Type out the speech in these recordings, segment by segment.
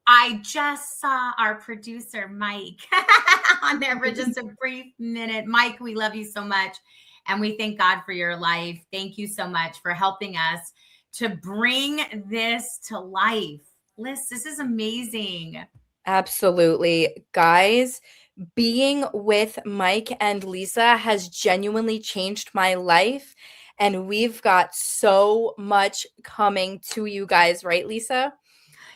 I just saw our producer, Mike, on there for just a brief minute. Mike, we love you so much. And we thank God for your life. Thank you so much for helping us to bring this to life. Liz, this is amazing. Absolutely. Guys, being with Mike and Lisa has genuinely changed my life. And we've got so much coming to you guys, right, Lisa?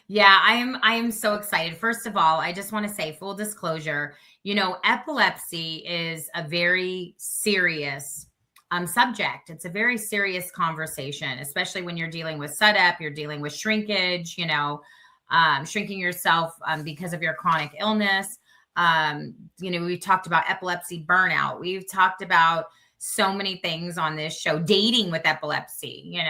Yeah, I am so excited. First of all, I just want to say full disclosure, epilepsy is a very serious subject. It's a very serious conversation, especially when you're dealing with setup, you're dealing with shrinkage, shrinking yourself because of your chronic illness. We've talked about epilepsy burnout. We've talked about so many things on this show, dating with epilepsy,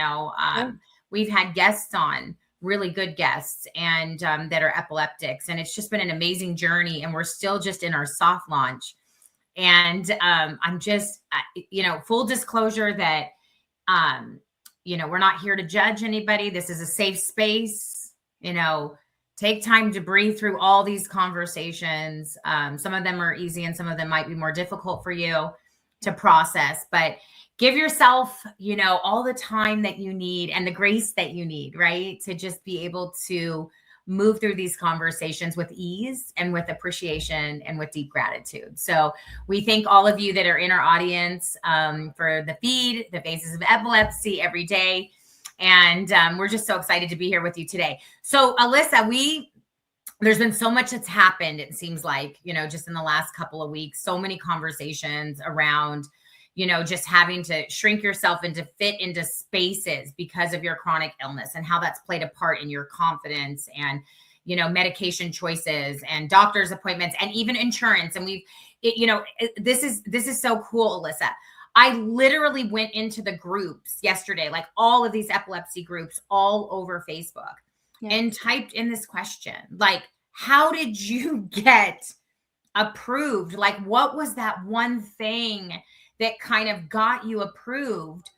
we've had guests on, really good guests, and that are epileptics. And it's just been an amazing journey. And we're still just in our soft launch. And I'm just, full disclosure that, we're not here to judge anybody. This is a safe space. Take time to breathe through all these conversations. Some of them are easy and some of them might be more difficult for you to process, but give yourself, all the time that you need and the grace that you need, right? To just be able to move through these conversations with ease and with appreciation and with deep gratitude. So we thank all of you that are in our audience for the F.E.E.D, the Faces of Epilepsy Everyday. And we're just so excited to be here with you today. So Alyssa, there's been so much that's happened, it seems like, just in the last couple of weeks, so many conversations around, just having to shrink yourself and to fit into spaces because of your chronic illness and how that's played a part in your confidence and, medication choices and doctor's appointments and even insurance. And this is so cool, Alyssa. I literally went into the groups yesterday, like all of these epilepsy groups all over Facebook, and typed in this question, like, how did you get approved? Like, what was that one thing that kind of got you approved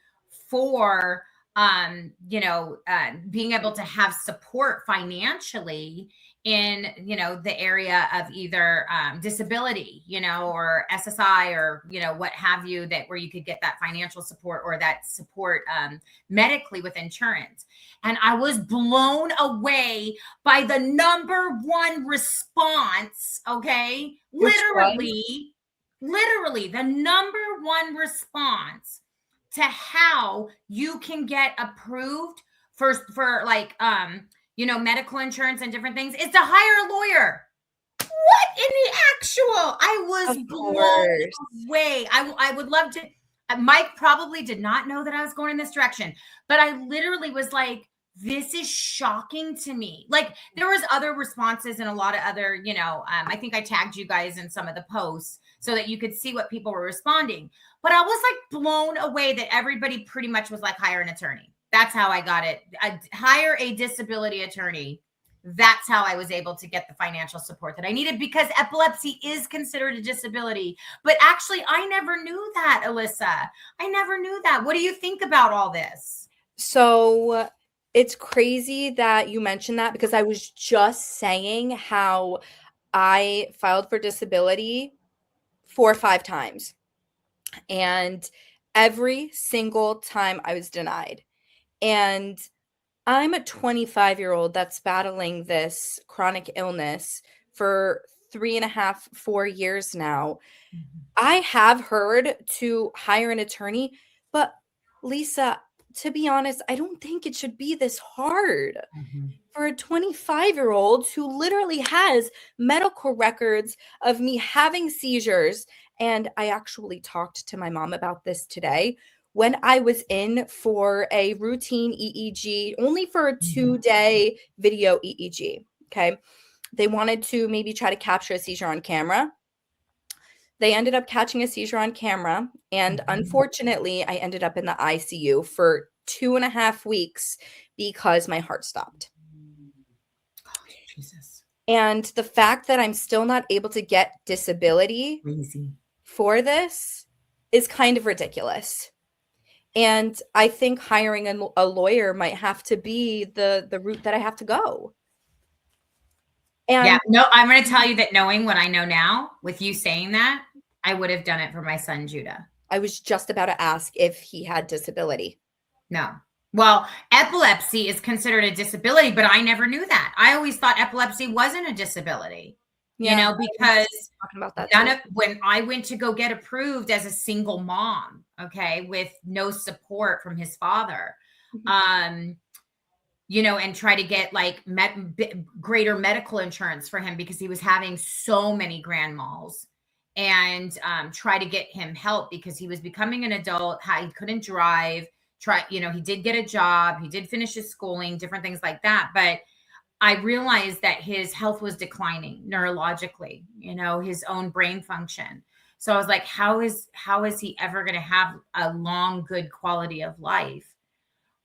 for, being able to have support financially in, the area of either disability, or SSI or, what have you, that where you could get that financial support or that support medically with insurance. And I was blown away by the number one response. Okay. Literally the number one response to how you can get approved for like, medical insurance and different things is to hire a lawyer. What in the actual? I was blown away. I would love to. Mike probably did not know that I was going in this direction, but I literally was like, this is shocking to me. Like, there was other responses and a lot of other, I think I tagged you guys in some of the posts so that you could see what people were responding. But I was like blown away that everybody pretty much was like, hire an attorney. That's how I got it. Hire a disability attorney. That's how I was able to get the financial support that I needed, because epilepsy is considered a disability. But actually, I never knew that, Alyssa. I never knew that. What do you think about all this? So it's crazy that you mentioned that, because I was just saying how I filed for disability 4 or 5 times. And every single time I was denied. And I'm a 25-year-old that's battling this chronic illness for 3.5, 4 years now. Mm-hmm. I have heard to hire an attorney, but Lisa, to be honest, I don't think it should be this hard. Mm-hmm. For a 25-year-old who literally has medical records of me having seizures. And I actually talked to my mom about this today when I was in for a routine EEG, only for a 2-day video EEG. Okay. They wanted to maybe try to capture a seizure on camera. They ended up catching a seizure on camera. And unfortunately, I ended up in the ICU for 2.5 weeks because my heart stopped. Jesus. And the fact that I'm still not able to get disability for this is kind of ridiculous. And I think hiring a lawyer might have to be the route that I have to go. And No, I'm going to tell you that knowing what I know now, with you saying that, I would have done it for my son, Judah. I was just about to ask if he had disability. No. Well, epilepsy is considered a disability, but I never knew that. I always thought epilepsy wasn't a disability, Yeah, because talking about that none too. of when I went to go get approved as a single mom, okay, with no support from his father, Mhm. and try to get like greater medical insurance for him because he was having so many grand mals, and try to get him help because he was becoming an adult. He couldn't drive. He did get a job. He did finish his schooling, different things like that. But I realized that his health was declining neurologically, his own brain function. So I was like, how is he ever going to have a long, good quality of life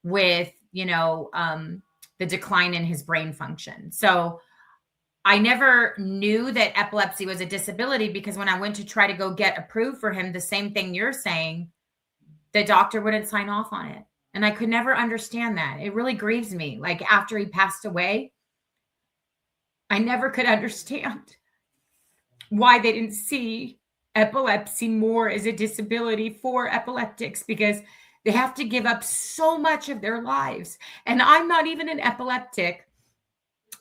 with, the decline in his brain function? So I never knew that epilepsy was a disability because when I went to try to go get approved for him, the same thing you're saying, the doctor wouldn't sign off on it. And I could never understand that. It really grieves me. Like after he passed away, I never could understand why they didn't see epilepsy more as a disability for epileptics, because they have to give up so much of their lives. And I'm not even an epileptic,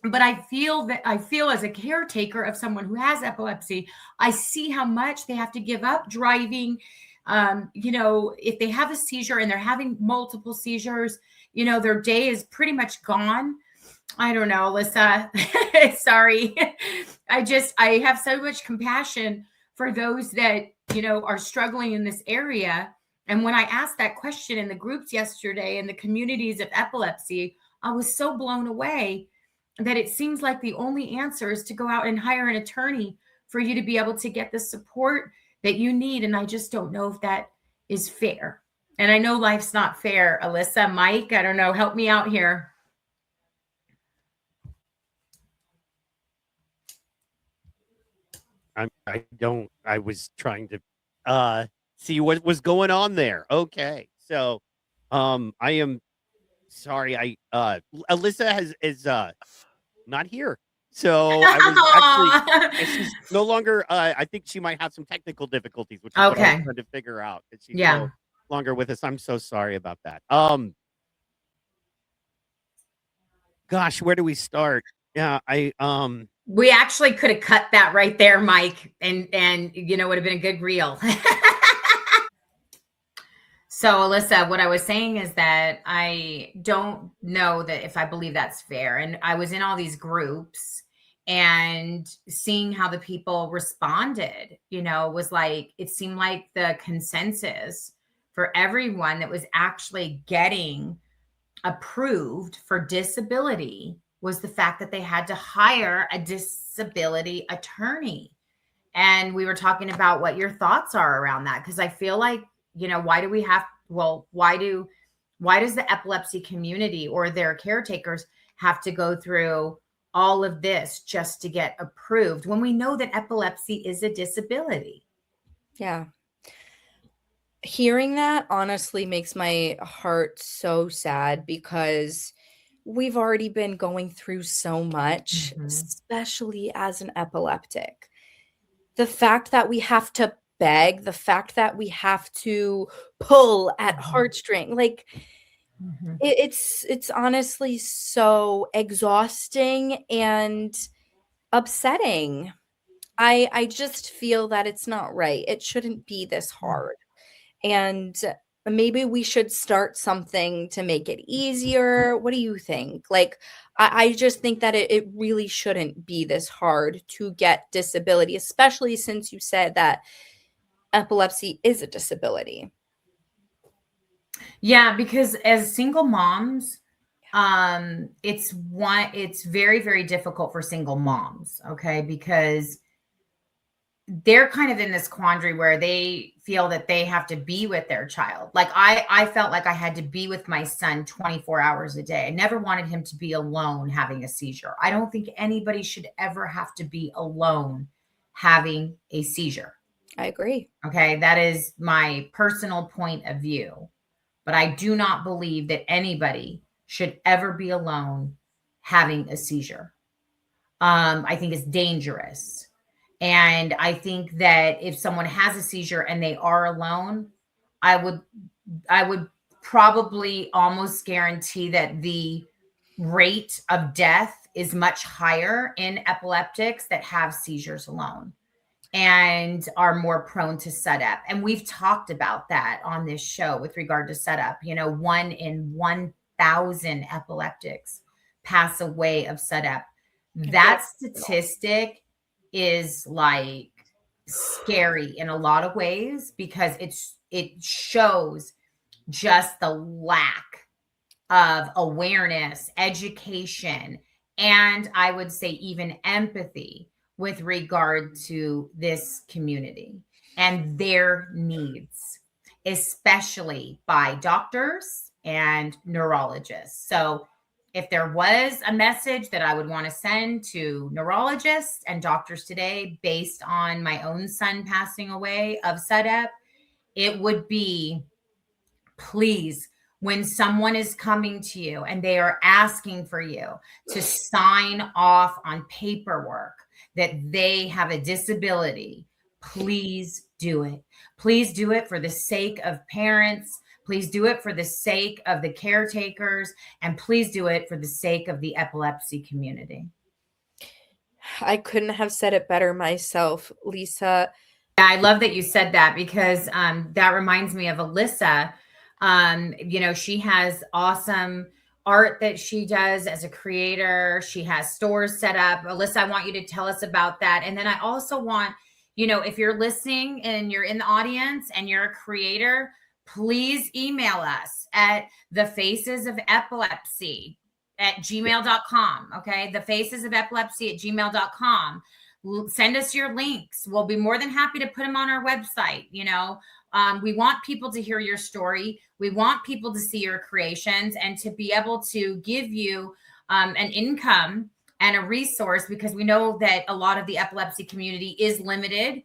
but I feel as a caretaker of someone who has epilepsy, I see how much they have to give up driving. If they have a seizure and they're having multiple seizures, their day is pretty much gone. I don't know, Alyssa. Sorry. I have so much compassion for those that, are struggling in this area. And when I asked that question in the groups yesterday in the communities of epilepsy, I was so blown away that it seems like the only answer is to go out and hire an attorney for you to be able to get the support that you need. And I just don't know if that is fair. And I know life's not fair, Alyssa. Mike, I don't know. Help me out here. I was trying to see what was going on there. Okay. So I am sorry. Alyssa is not here. So I was actually, and she's no longer I think she might have some technical difficulties, which is what I was Okay. trying to figure out. That she's Yeah. no longer with us. I'm so sorry about that. Gosh, where do we start? Yeah, We actually could have cut that right there, Mike, and would have been a good reel. So, Alyssa, what I was saying is that I don't know that if I believe that's fair. And I was in all these groups and seeing how the people responded, was like, it seemed like the consensus for everyone that was actually getting approved for disability was the fact that they had to hire a disability attorney. And we were talking about what your thoughts are around that, because I feel like, why do we have, why does the epilepsy community or their caretakers have to go through all of this just to get approved when we know that epilepsy is a disability? Yeah. Hearing that honestly makes my heart so sad because we've already been going through so much, Mhm. especially as an epileptic. The fact that we have to beg, the fact that we have to pull at Mhm. heartstring, like Mhm. it's honestly so exhausting and upsetting. I just feel that it's not right. It shouldn't be this hard. And maybe we should start something to make it easier. What do you think? Like, I just think that it really shouldn't be this hard to get disability, especially since you said that epilepsy is a disability. Yeah, because as single moms, it's very, very difficult for single moms, okay? Because they're kind of in this quandary where they feel that they have to be with their child. Like I felt like I had to be with my son 24 hours a day. I never wanted him to be alone having a seizure. I don't think anybody should ever have to be alone having a seizure. I agree. Okay, that is my personal point of view. But I do not believe that anybody should ever be alone having a seizure. I think is dangerous. And I think that if someone has a seizure and they are alone, I would probably almost guarantee that the rate of death is much higher in epileptics that have seizures alone and are more prone to setup. And we've talked about that on this show with regard to setup. 1 in 1,000 epileptics pass away of setup. That statistic is like scary in a lot of ways because it shows just the lack of awareness, education, and I would say even empathy with regard to this community and their needs, especially by doctors and neurologists. So if there was a message that I would want to send to neurologists and doctors today based on my own son passing away of setup, it would be, please, when someone is coming to you and they are asking for you to sign off on paperwork that they have a disability, please do it. Please do it for the sake of parents. Please do it for the sake of the caretakers. And please do it for the sake of the epilepsy community. I couldn't have said it better myself, Lisa. Yeah, I love that you said that because that reminds me of Alyssa. She has awesome art that she does as a creator. She has stores set up. Alyssa, I want you to tell us about that. And then I also want, if you're listening and you're in the audience and you're a creator, please email us at thefacesofepilepsy@gmail.com. Okay. thefacesofepilepsy@gmail.com. Send us your links. We'll be more than happy to put them on our website. We want people to hear your story. We want people to see your creations and to be able to give you an income and a resource, because we know that a lot of the epilepsy community is limited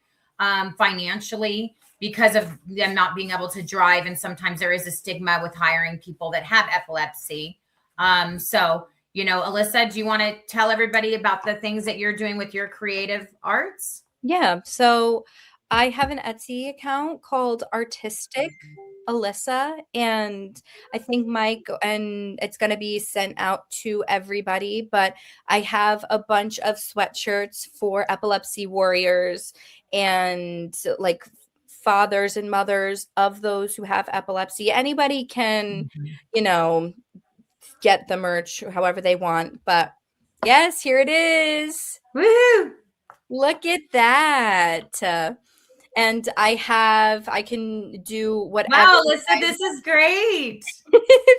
financially because of them not being able to drive. And sometimes there is a stigma with hiring people that have epilepsy. Alyssa, do you want to tell everybody about the things that you're doing with your creative arts? Yeah. So I have an Etsy account called Artistic Alyssa, and I think Mike, and it's going to be sent out to everybody, but I have a bunch of sweatshirts for epilepsy warriors and like fathers and mothers of those who have epilepsy. Anybody can, get the merch however they want, but yes, here it is. Woohoo! Look at that. And I can do whatever. Wow, Alyssa, this is great.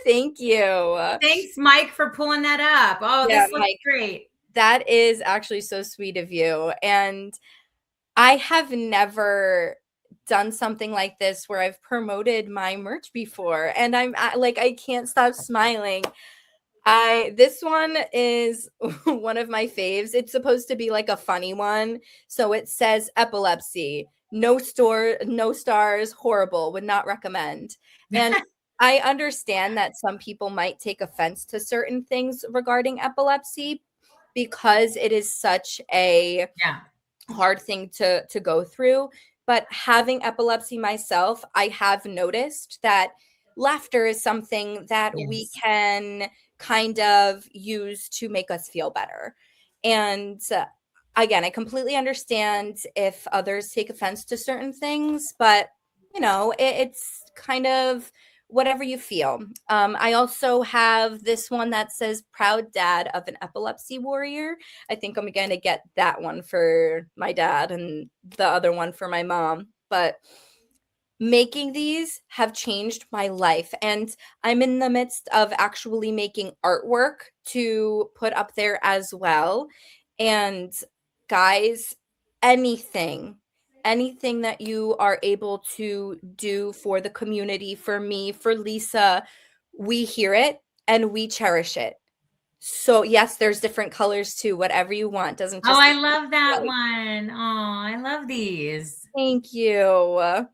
Thank you. Thanks, Mike, for pulling that up. Oh, yeah, this looks Mike, great. That is actually so sweet of you. And I have never done something like this where I've promoted my merch before. And I can't stop smiling. This one is one of my faves. It's supposed to be like a funny one. So it says epilepsy, no stars, horrible, would not recommend. And I understand that some people might take offense to certain things regarding epilepsy because it is such a hard thing to go through. But having epilepsy myself, I have noticed that laughter is something that we can kind of use to make us feel better. And again, I completely understand if others take offense to certain things, but it's kind of whatever you feel. I also have this one that says proud dad of an epilepsy warrior. I think I'm going to get that one for my dad and the other one for my mom. But making these have changed my life, and I'm in the midst of actually making artwork to put up there as well. And guys, anything that you are able to do for the community, for me, for Lisa, we hear it and we cherish it. So yes, there's different colors too, whatever you want. Doesn't just I love that one. Oh, I love these. Thank you.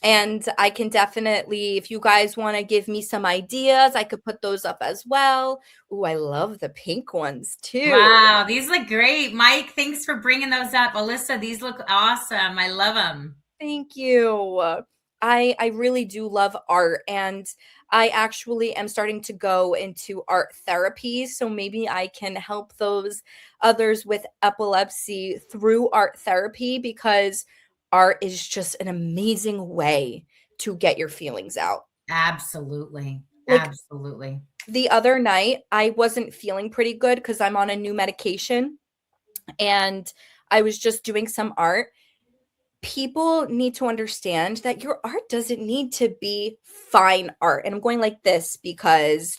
And I can definitely, if you guys want to give me some ideas, I could put those up as well. Ooh, I love the pink ones too. Wow, these look great. Mike, thanks for bringing those up. Alyssa, these look awesome. I love them. Thank you. I really do love art, and I actually am starting to go into art therapy, so maybe I can help those others with epilepsy through art therapy, because art is just an amazing way to get your feelings out. Absolutely. Like Absolutely. the other night, I wasn't feeling pretty good because I'm on a new medication, and I was just doing some art. People need to understand that your art doesn't need to be fine art. And I'm going like this because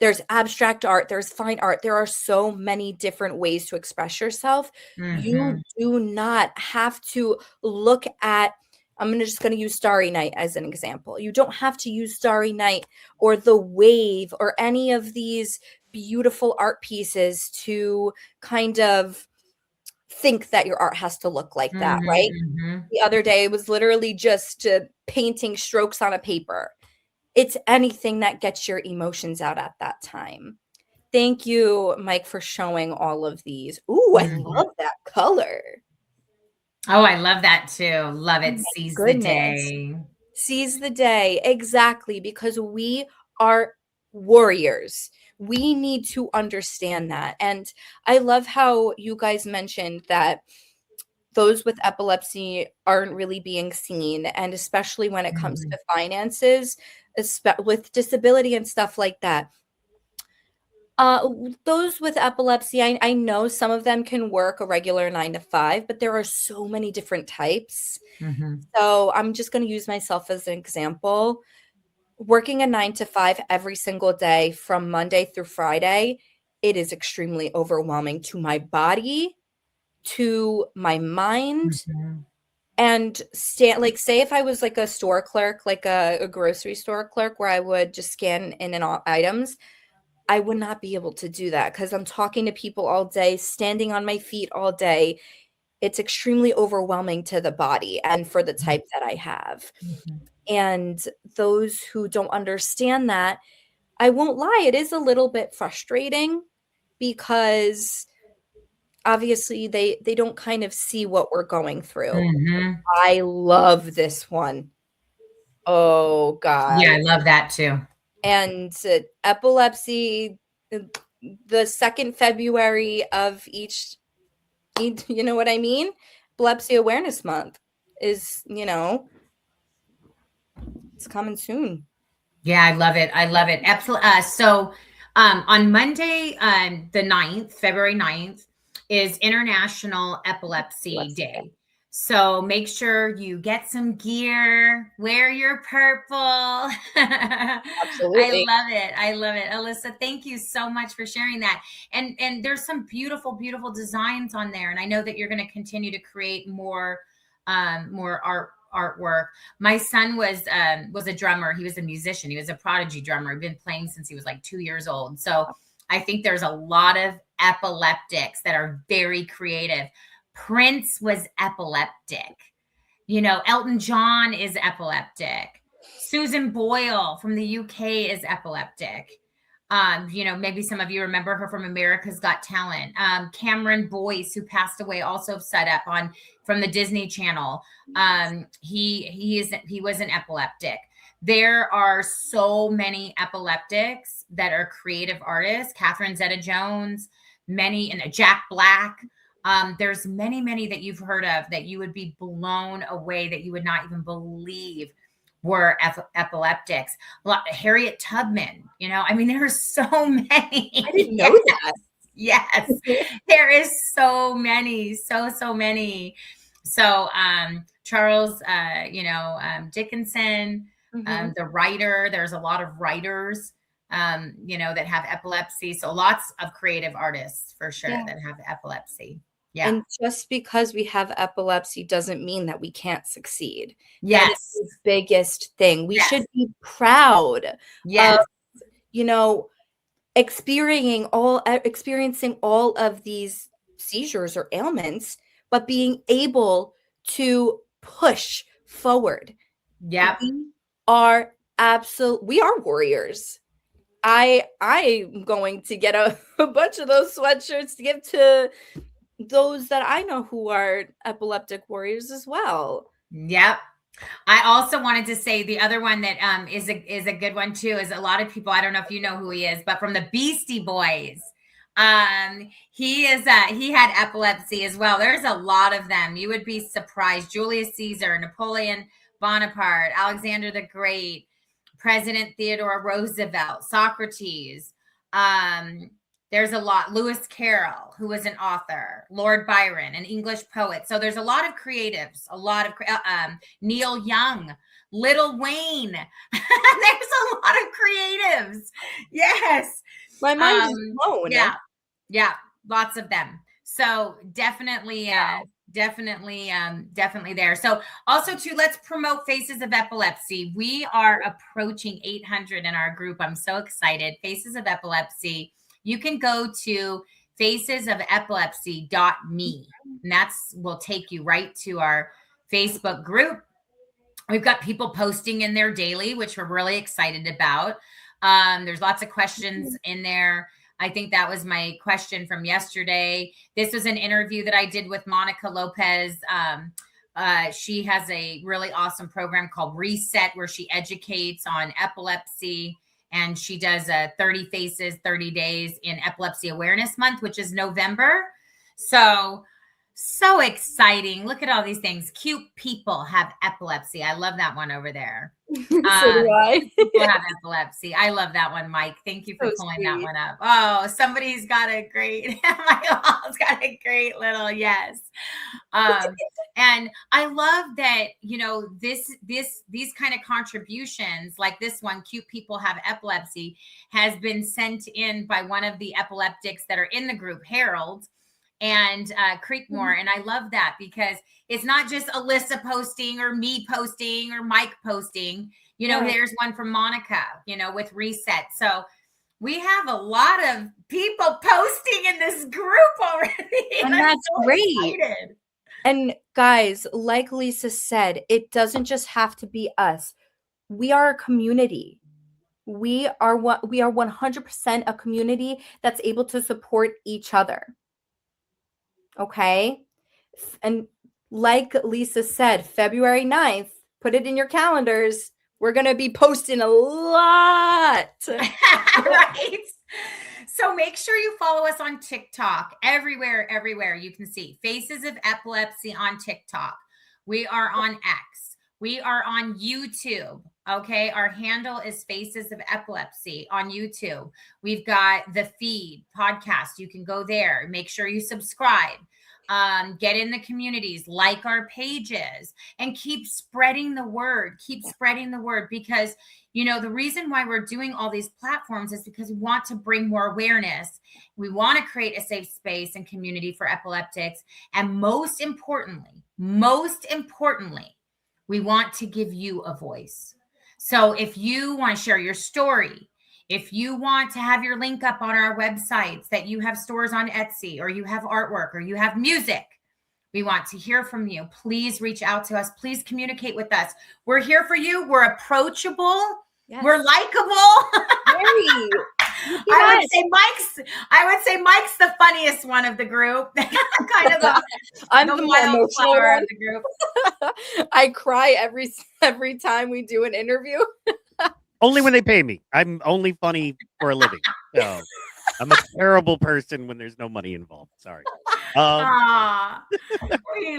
there's abstract art, there's fine art. There are so many different ways to express yourself. You Mhm. do not have to look at, just going to use Starry Night as an example. You don't have to use Starry Night or The Wave or any of these beautiful art pieces to kind of think that your art has to look like that, Mhm, right? mhm. The other day, it was literally just painting strokes on a paper. It's anything that gets your emotions out at that time. Thank you, Mike, for showing all of these. Ooh, I Mhm. love that color. Oh, I love that too. Love Oh it. my Seize the goodness. day. Seize the day. Exactly, because we are warriors. We need to understand that. And I love how you guys mentioned that those with epilepsy aren't really being seen, and especially when it comes Mhm. to finances, with disability and stuff like that. Those with epilepsy, I know some of them can work a regular 9 to 5, but there are so many different types. Mhm. So I'm just going to use myself as an example. Working a 9 to 5 every single day from Monday through Friday, it is extremely overwhelming to my body, to my mind, Mhm. and like, say if I was like a store clerk, like a grocery store clerk, where I would just scan in and out items, I would not be able to do that because I'm talking to people all day, standing on my feet all day. It's extremely overwhelming to the body and for the type that I have. Mhm. And those who don't understand that, I won't lie, it is a little bit frustrating because obviously they don't kind of see what we're going through. Mhm. I love this one. Oh Yeah, god. I love that too. And epilepsy, uh, the second February of each, you know what I mean? Epilepsy Awareness Month is, it's coming soon. Yeah, I love it. I love it. Absolutely. So on Monday, the 9th, February 9th, is International Epilepsy Epilepsy, yeah. Day. So make sure you get some gear, wear your purple. I Absolutely. love it. I love it. Alyssa, thank you so much for sharing that. And there's some beautiful, beautiful designs on there. And I know that you're going to continue to create more artwork. My son was a drummer. He was a musician. He was a prodigy drummer. He'd been playing since he was like 2 years old. So I think there's a lot of epileptics that are very creative. Prince was epileptic. Elton John is epileptic. Susan Boyle from the UK is epileptic. Maybe some of you remember her from America's Got Talent. Cameron Boyce, who passed away, also set up on from the Disney Channel. He was an epileptic. There are so many epileptics that are creative artists. Catherine Zeta-Jones, many, and Jack Black. There's many, many that you've heard of that you would be blown away, that you would not even believe were epileptics. Harriet Tubman, there are so many. I didn't know Yes, that. yes. There is so many, so many. So Charles, Dickinson, Mhm. the writer, there's a lot of writers that have epilepsy. So lots of creative artists for sure Yeah. that have epilepsy. Yeah. And just because we have epilepsy doesn't mean that we can't succeed. That is Yes. the biggest thing. We Yes. should be proud of, Yes. you know, experiencing all of these seizures or ailments, but being able to push forward. Yep. We are warriors. I'm going to get a bunch of those sweatshirts to give to those that I know who are epileptic warriors as well. Yep. I also wanted to say the other one that is a good one too is a lot of people, I don't know if you know who he is, but from the Beastie Boys. He had epilepsy as well. There's a lot of them. You would be surprised. Julius Caesar, Napoleon Bonaparte, Alexander the Great, President Theodore Roosevelt, Socrates. There's a lot. Lewis Carroll, who was an author, Lord Byron, an English poet. So there's a lot of creatives, a lot of Neil Young, Little Wayne. There's a lot of creatives. Yes. My mind is blown. Yeah, lots of them. So definitely there. So also too, let's promote Faces of Epilepsy. We are approaching 800 in our group. I'm so excited. Faces of Epilepsy. You can go to facesofepilepsy.me, and will take you right to our Facebook group. We've got people posting in there daily, which we're really excited about. There's lots of questions in there. I think that was my question from yesterday. This was an interview that I did with Monica Lopez. She has a really awesome program called Reset, where she educates on epilepsy. And she does 30 Faces, 30 days in Epilepsy Awareness Month, which is November. So exciting. Look at all these things. Cute people have epilepsy. I love that one over there. So do I. People have epilepsy. I love that one, Mike. Thank you for pulling that one up. Oh, somebody's got a great, Michael's got a great little, yes. And I love that, these kind of contributions like this one, Cute People Have Epilepsy, has been sent in by one of the epileptics that are in the group, Harold and Creekmore. And I love that because it's not just Alyssa posting or me posting or Mike posting. There's one from Monica, with Reset. So we have a lot of people posting in this group already. And that's so great. Excited. And guys, like Lisa said, it doesn't just have to be us. We are a community. We are 100% a community that's able to support each other. Okay. And like Lisa said, February 9th, put it in your calendars. We're going to be posting a lot. Right. So make sure you follow us on TikTok. Everywhere you can see Faces of Epilepsy on TikTok. We are on X. We are on YouTube. Okay. Our handle is Faces of Epilepsy on YouTube. We've got the F.E.E.D podcast. You can go there. Make sure you subscribe. Get in the communities, like our pages, and keep spreading the word. Keep spreading the word because, the reason why we're doing all these platforms is because we want to bring more awareness. We want to create a safe space and community for epileptics. And most importantly, we want to give you a voice. So if you want to share your story, if you want to have your link up on our websites, that you have stores on Etsy, or you have artwork, or you have music, we want to hear from you. Please reach out to us. Please communicate with us. We're here for you. We're approachable. Yes. We're likable. Very. I would say Mike's the funniest one of the group. Kind of I'm the more emotional one of the group. I cry every time we do an interview. Only when they pay me. I'm only funny for a living. So I'm a terrible person when there's no money involved. Sorry. We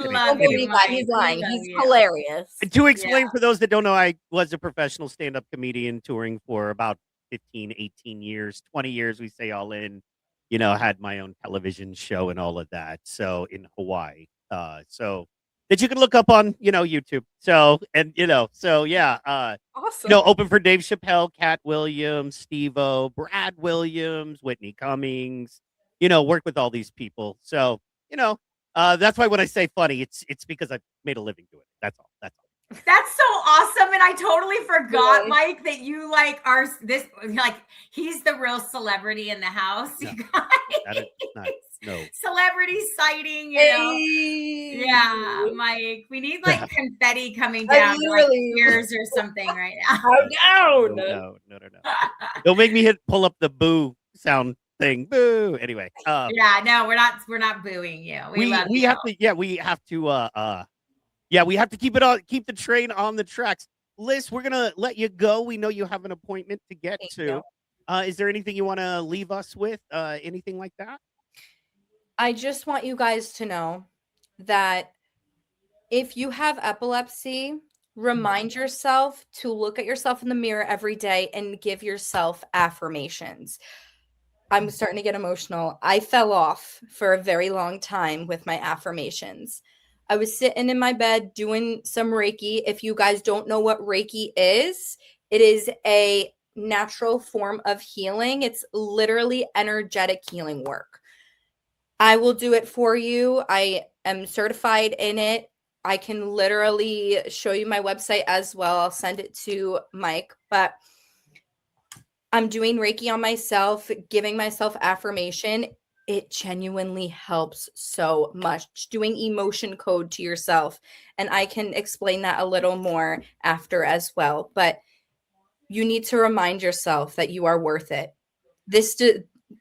love you, Mike. He's lying. He's hilarious. To explain for those that don't know, I was a professional stand-up comedian touring for about 15, 18 years, 20 years, we say all in. Had my own television show and all of that. So in Hawaii. So that you can look up on, YouTube. So, and, awesome. Open for Dave Chappelle, Cat Williams, Steve-O, Brad Williams, Whitney Cummings, work with all these people. So, that's why when I say funny, it's because I made a living doing it. That's all. That's so awesome. And I totally forgot, Mike, that you he's the real celebrity in the house. No, you guys. That is nice. No. Celebrity sighting, Hey. Yeah, Mike. We need like confetti coming I down to like literally- ears or something right now. Calm down. No. Don't make me pull up the boo sound thing. Boo. Anyway. Yeah, no, we're not booing you. We love we you. have to we have to keep the train on the tracks. Liz, we're gonna let you go. We know you have an appointment to get Thank to. you. Is there anything you want to leave us with? Anything like that? I just want you guys to know that if you have epilepsy, remind yourself to look at yourself in the mirror every day and give yourself affirmations. I'm starting to get emotional. I fell off for a very long time with my affirmations. I was sitting in my bed doing some Reiki. If you guys don't know what Reiki is, it is a natural form of healing. It's literally energetic healing work. I will do it for you. I am certified in it. I can literally show you my website as well. I'll send it to Mike, but I'm doing Reiki on myself, giving myself affirmation. It genuinely helps so much. Doing emotion code to yourself. And I can explain that a little more after as well. But you need to remind yourself that you are worth it.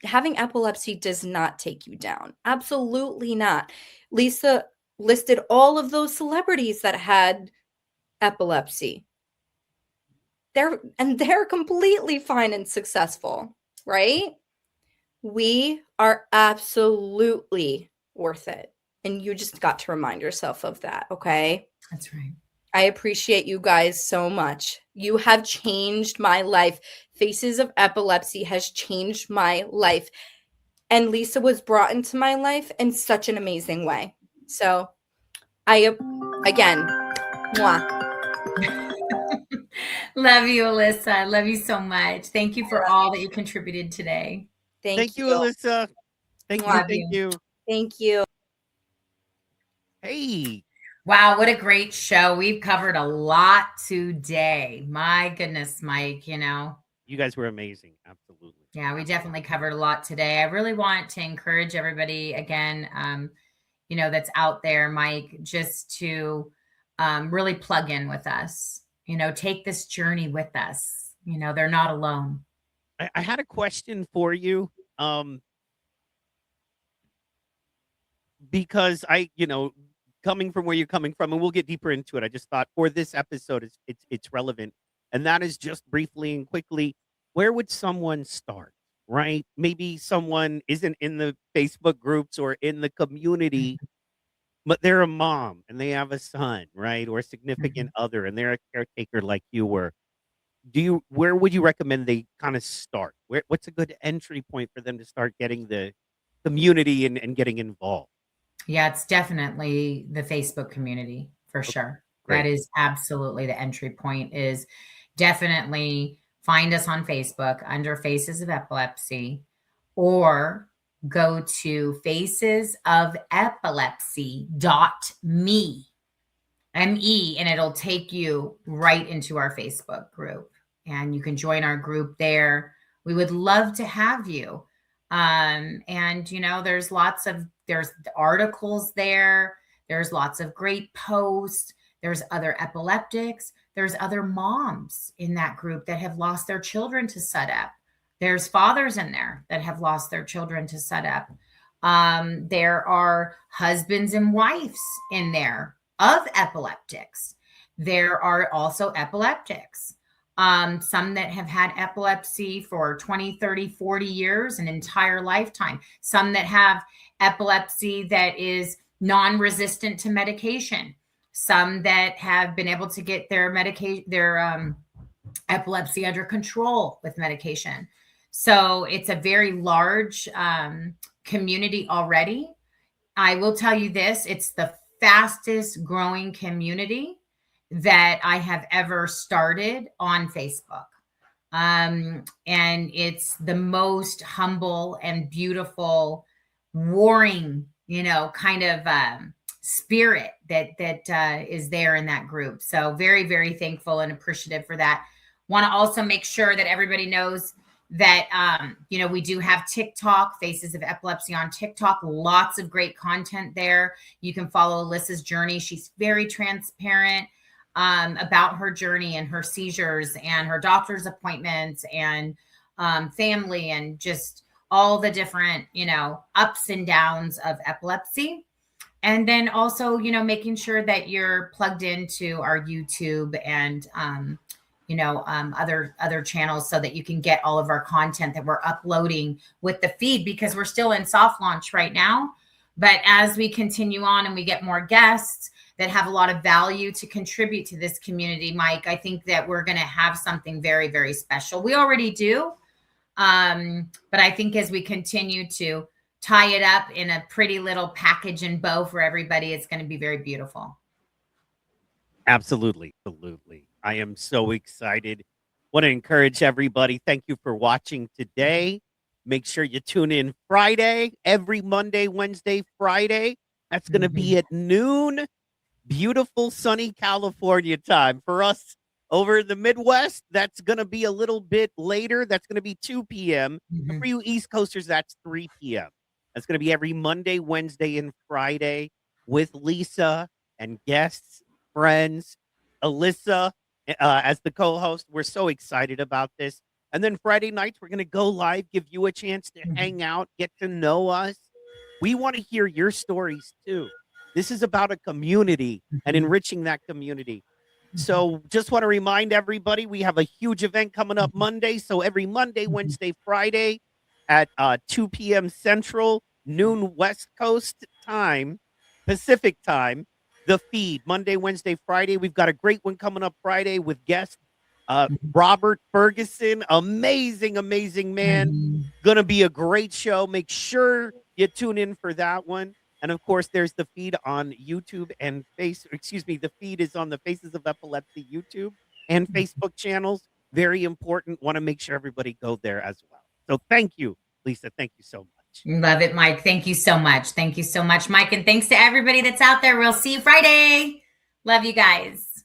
Having epilepsy does not take you down. Absolutely not. Lisa listed all of those celebrities that had epilepsy. They're completely fine and successful, right? We are absolutely worth it. And you just got to remind yourself of that, okay? That's right. I appreciate you guys so much. You have changed my life. Faces of Epilepsy has changed my life. And Lisa was brought into my life in such an amazing way. So again, mwah. Love you, Alyssa. Love you so much. Thank you for all that you contributed today. Thank you, Alyssa. Thank Love you. Thank you. Hey. Wow, what a great show. We've covered a lot today. My goodness, Mike, You guys were amazing. Absolutely. Yeah, we definitely covered a lot today. I really want to encourage everybody again, that's out there, Mike, just to really plug in with us. Take this journey with us. They're not alone. I had a question for you. Because coming from where you're coming from, and we'll get deeper into it. I just thought for this episode, it's relevant, and that is just briefly and quickly, where would someone start? Right? Maybe someone isn't in the Facebook groups or in the community, but they're a mom and they have a son, right, or a significant other, and they're a caretaker like you were. Where would you recommend they kind of start? What's a good entry point for them to start getting the community and getting involved? Yeah, it's definitely the Facebook community for sure. Great. That is absolutely the entry point. Is definitely find us on Facebook under Faces of Epilepsy, or go to facesofelepsy.me, ME, and it'll take you right into our Facebook group. And you can join our group there. We would love to have you. And there's there's articles there. There's lots of great posts. There's other epileptics. There's other moms in that group that have lost their children to SUDEP. There's fathers in there that have lost their children to SUDEP. There are husbands and wives in there of epileptics. There are also epileptics. Some that have had epilepsy for 20, 30, 40 years, an entire lifetime. Some that have epilepsy that is non-resistant to medication. Some that have been able to get their epilepsy under control with medication. So it's a very large community already. I will tell you this, it's the fastest growing community that I have ever started on Facebook. And it's the most humble and beautiful, warring, kind of spirit that is there in that group. So very, very thankful and appreciative for that. Want to also make sure that everybody knows, that, you know, we do have TikTok, Faces of Epilepsy on TikTok, lots of great content there. You can follow Alyssa's journey. She's very transparent about her journey and her seizures and her doctor's appointments and family and just all the different, you know, ups and downs of epilepsy. And then also, you know, making sure that you're plugged into our YouTube and, you know, other channels so that you can get all of our content that we're uploading with the feed, because we're still in soft launch right now. But as we continue on and we get more guests that have a lot of value to contribute to this community, Mike, I think that we're going to have something very, very special. We already do. But I think as we continue to tie it up in a pretty little package and bow for everybody, it's going to be very beautiful. Absolutely. Absolutely. I am so excited. Want to encourage everybody. Thank you for watching today. Make sure you tune in Friday, every Monday, Wednesday, Friday. That's going to be at noon. Beautiful sunny California time. For us over the Midwest, that's going to be a little bit later. That's going to be 2 p.m. And for you East Coasters, that's 3 p.m. That's going to be every Monday, Wednesday, and Friday with Lisa and guests, friends, Alyssa as the co-host. We're so excited about this. And then Friday nights, we're going to go live, give you a chance to hang out, get to know us. We want to hear your stories too. This is about a community and enriching that community. So just want to remind everybody, we have a huge event coming up Monday. So every Monday, Wednesday, Friday at 2 p.m. Central, noon West Coast time, Pacific time, the F.E.E.D, Monday, Wednesday, Friday. We've got a great one coming up Friday with guest Robert Ferguson. Amazing, amazing man. Gonna be a great show. Make sure you tune in for that one. And of course, there's the feed on YouTube and the feed is on the Faces of Epilepsy YouTube and Facebook channels. Very important. Want to make sure everybody go there as well. So thank you, Lisa. Thank you so much. Love it, Mike. Thank you so much. Thank you so much, Mike. And thanks to everybody that's out there. We'll see you Friday. Love you guys.